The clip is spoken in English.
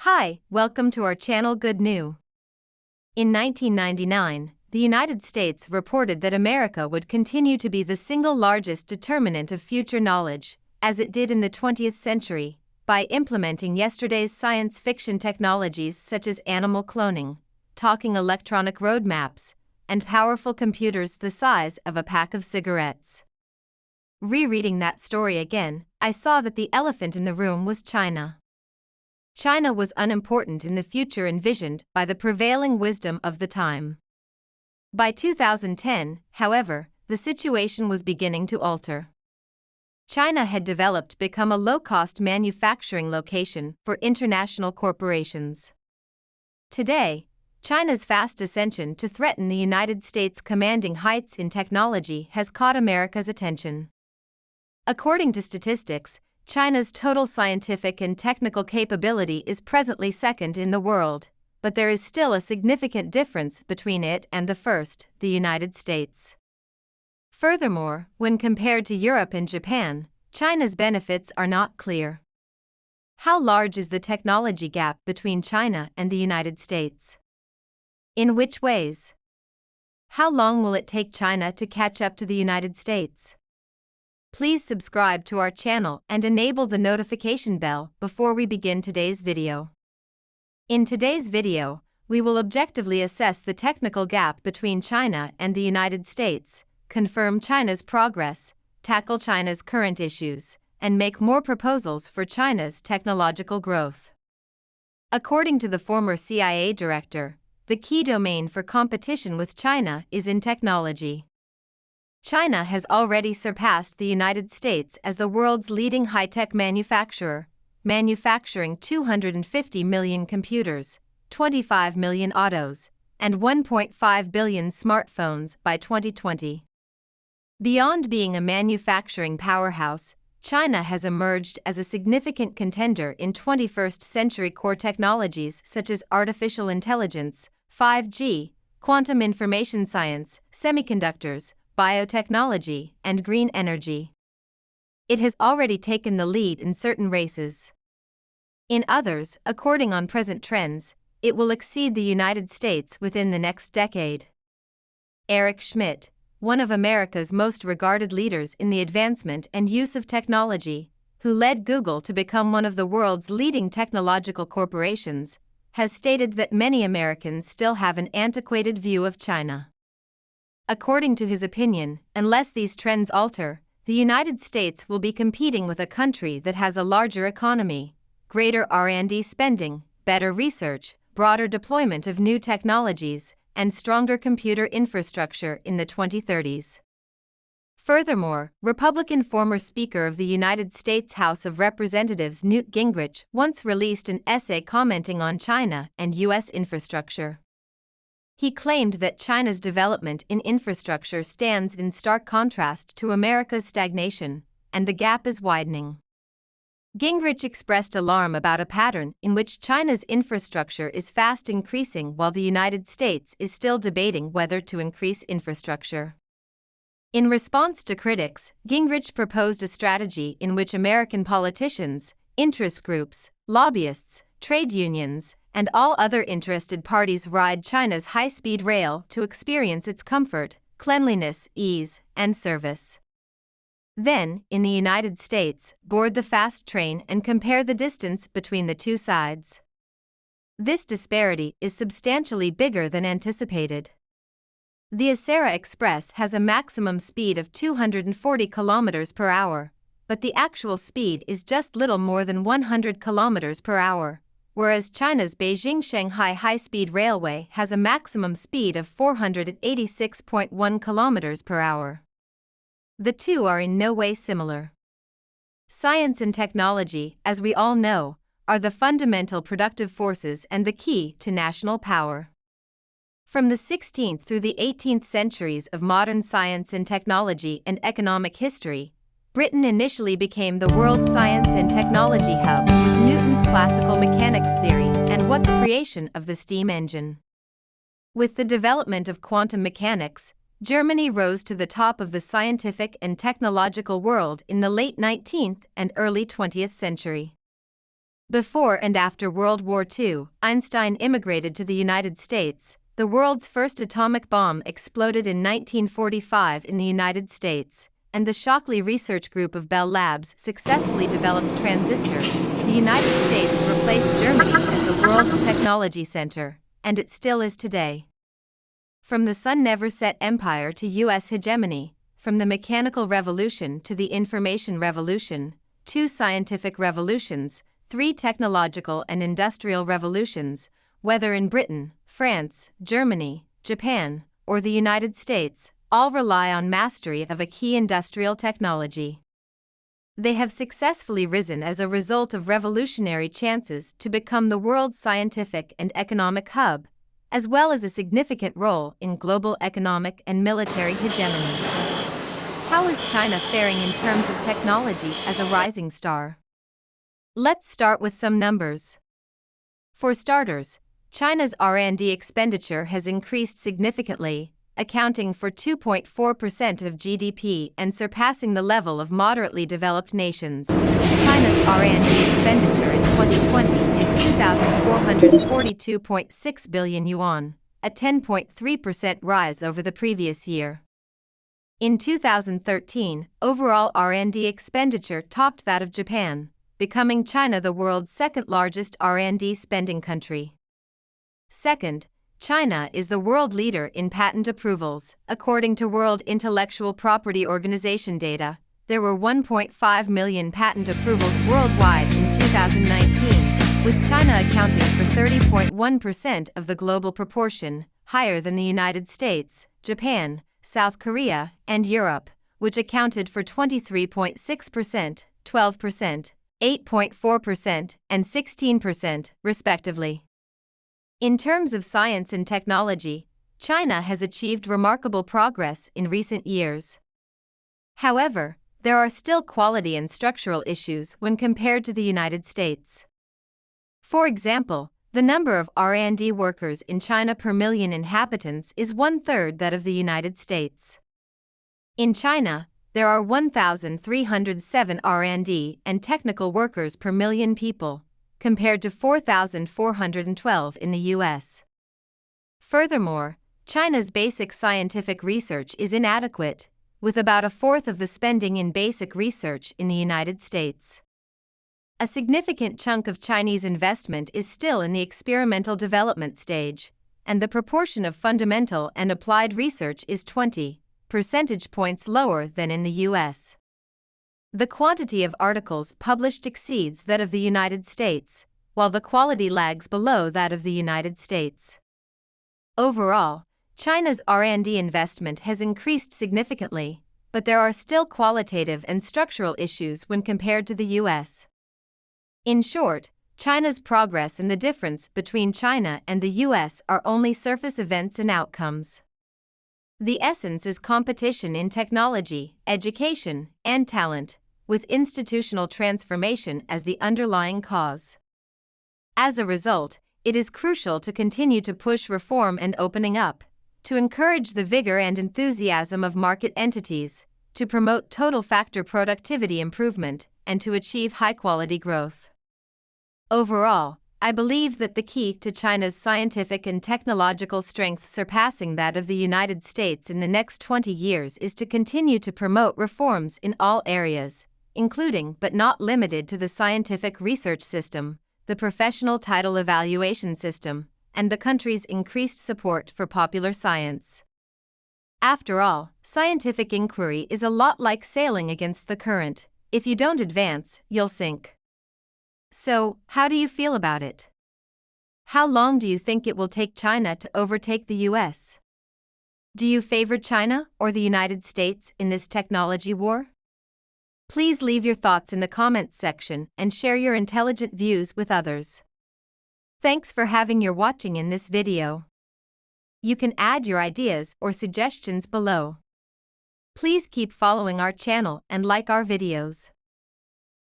Hi, welcome to our channel Good New. In 1999, the United States reported that America would continue to be the single largest determinant of future knowledge, as it did in the 20th century, by implementing yesterday's science fiction technologies such as animal cloning, talking electronic roadmaps, and powerful computers the size of a pack of cigarettes. Rereading that story again, I saw that the elephant in the room was China. China was unimportant in the future envisioned by the prevailing wisdom of the time. By 2010, however, the situation was beginning to alter. China had developed to become a low-cost manufacturing location for international corporations. Today, China's fast ascension to threaten the United States' commanding heights in technology has caught America's attention. According to statistics, China's total scientific and technical capability is presently second in the world, but there is still a significant difference between it and the first, the United States. Furthermore, when compared to Europe and Japan, China's benefits are not clear. How large is the technology gap between China and the United States? In which ways? How long will it take China to catch up to the United States? Please subscribe to our channel and enable the notification bell before we begin today's video. In today's video, we will objectively assess the technical gap between China and the United States, confirm China's progress, tackle China's current issues, and make more proposals for China's technological growth. According to the former CIA director, the key domain for competition with China is in technology. China has already surpassed the United States as the world's leading high-tech manufacturer, manufacturing 250 million computers, 25 million autos, and 1.5 billion smartphones by 2020. Beyond being a manufacturing powerhouse, China has emerged as a significant contender in 21st century core technologies such as artificial intelligence, 5G, quantum information science, semiconductors, biotechnology, and green energy. It has already taken the lead in certain races. In others, according on present trends, it will exceed the United States within the next decade. Eric Schmidt, one of America's most regarded leaders in the advancement and use of technology, who led Google to become one of the world's leading technological corporations, has stated that many Americans still have an antiquated view of China. According to his opinion, unless these trends alter, the United States will be competing with a country that has a larger economy, greater R&D spending, better research, broader deployment of new technologies, and stronger computer infrastructure in the 2030s. Furthermore, Republican former Speaker of the United States House of Representatives Newt Gingrich once released an essay commenting on China and U.S. infrastructure. He claimed that China's development in infrastructure stands in stark contrast to America's stagnation, and the gap is widening. Gingrich expressed alarm about a pattern in which China's infrastructure is fast increasing while the United States is still debating whether to increase infrastructure. In response to critics, Gingrich proposed a strategy in which American politicians, interest groups, lobbyists, trade unions, and all other interested parties ride China's high-speed rail to experience its comfort, cleanliness, ease, and service. Then, in the United States, board the fast train and compare the distance between the two sides. This disparity is substantially bigger than anticipated. The Acera Express has a maximum speed of 240 kilometers per hour, but the actual speed is just little more than 100 kilometers per hour. Whereas China's Beijing-Shanghai high-speed railway has a maximum speed of 486.1 kilometers per hour. The two are in no way similar. Science and technology, as we all know, are the fundamental productive forces and the key to national power. From the 16th through the 18th centuries of modern science and technology and economic history, Britain initially became the world's science and technology hub with Newton's classical mechanics theory and Watt's creation of the steam engine. With the development of quantum mechanics, Germany rose to the top of the scientific and technological world in the late 19th and early 20th century. Before and after World War II, Einstein immigrated to the United States. The world's first atomic bomb exploded in 1945 in the United States, and the Shockley Research Group of Bell Labs successfully developed transistor. The United States replaced Germany as the world's technology center, and it still is today. From the sun never set empire to U.S. hegemony, from the mechanical revolution to the information revolution, 2 scientific revolutions, 3 technological and industrial revolutions, whether in Britain, France, Germany, Japan, or the United States, all rely on mastery of a key industrial technology. They have successfully risen as a result of revolutionary chances to become the world's scientific and economic hub, as well as a significant role in global economic and military hegemony. How is China faring in terms of technology as a rising star? Let's start with some numbers. For starters, China's R&D expenditure has increased significantly, accounting for 2.4% of GDP and surpassing the level of moderately developed nations. China's R&D expenditure in 2020 is 2,442.6 billion yuan, a 10.3% rise over the previous year. In 2013, overall R&D expenditure topped that of Japan, becoming China the world's second-largest R&D spending country. Second, China is the world leader in patent approvals. According to World Intellectual Property Organization data, there were 1.5 million patent approvals worldwide in 2019, with China accounting for 30.1% of the global proportion, higher than the United States, Japan, South Korea, and Europe, which accounted for 23.6%, 12%, 8.4%, and 16%, respectively. In terms of science and technology, China has achieved remarkable progress in recent years. However, there are still quality and structural issues when compared to the United States. For example, the number of R&D workers in China per million inhabitants is 1/3 that of the United States. In China, there are 1,307 R&D and technical workers per million people, compared to 4,412 in the U.S. Furthermore, China's basic scientific research is inadequate, with about 1/4 of the spending in basic research in the United States. A significant chunk of Chinese investment is still in the experimental development stage, and the proportion of fundamental and applied research is 20 percentage points lower than in the U.S. The quantity of articles published exceeds that of the United States, while the quality lags below that of the United States. Overall, China's R&D investment has increased significantly, but there are still qualitative and structural issues when compared to the U.S. In short, China's progress and the difference between China and the U.S. are only surface events and outcomes. The essence is competition in technology, education, and talent, with institutional transformation as the underlying cause. As a result, it is crucial to continue to push reform and opening up, to encourage the vigor and enthusiasm of market entities, to promote total factor productivity improvement, and to achieve high-quality growth. Overall, I believe that the key to China's scientific and technological strength surpassing that of the United States in the next 20 years is to continue to promote reforms in all areas, including but not limited to the scientific research system, the professional title evaluation system, and the country's increased support for popular science. After all, scientific inquiry is a lot like sailing against the current. If you don't advance, you'll sink. So, how do you feel about it? How long do you think it will take China to overtake the US? Do you favor China or the United States in this technology war? Please leave your thoughts in the comments section and share your intelligent views with others. Thanks for watching in this video. You can add your ideas or suggestions below. Please keep following our channel and like our videos.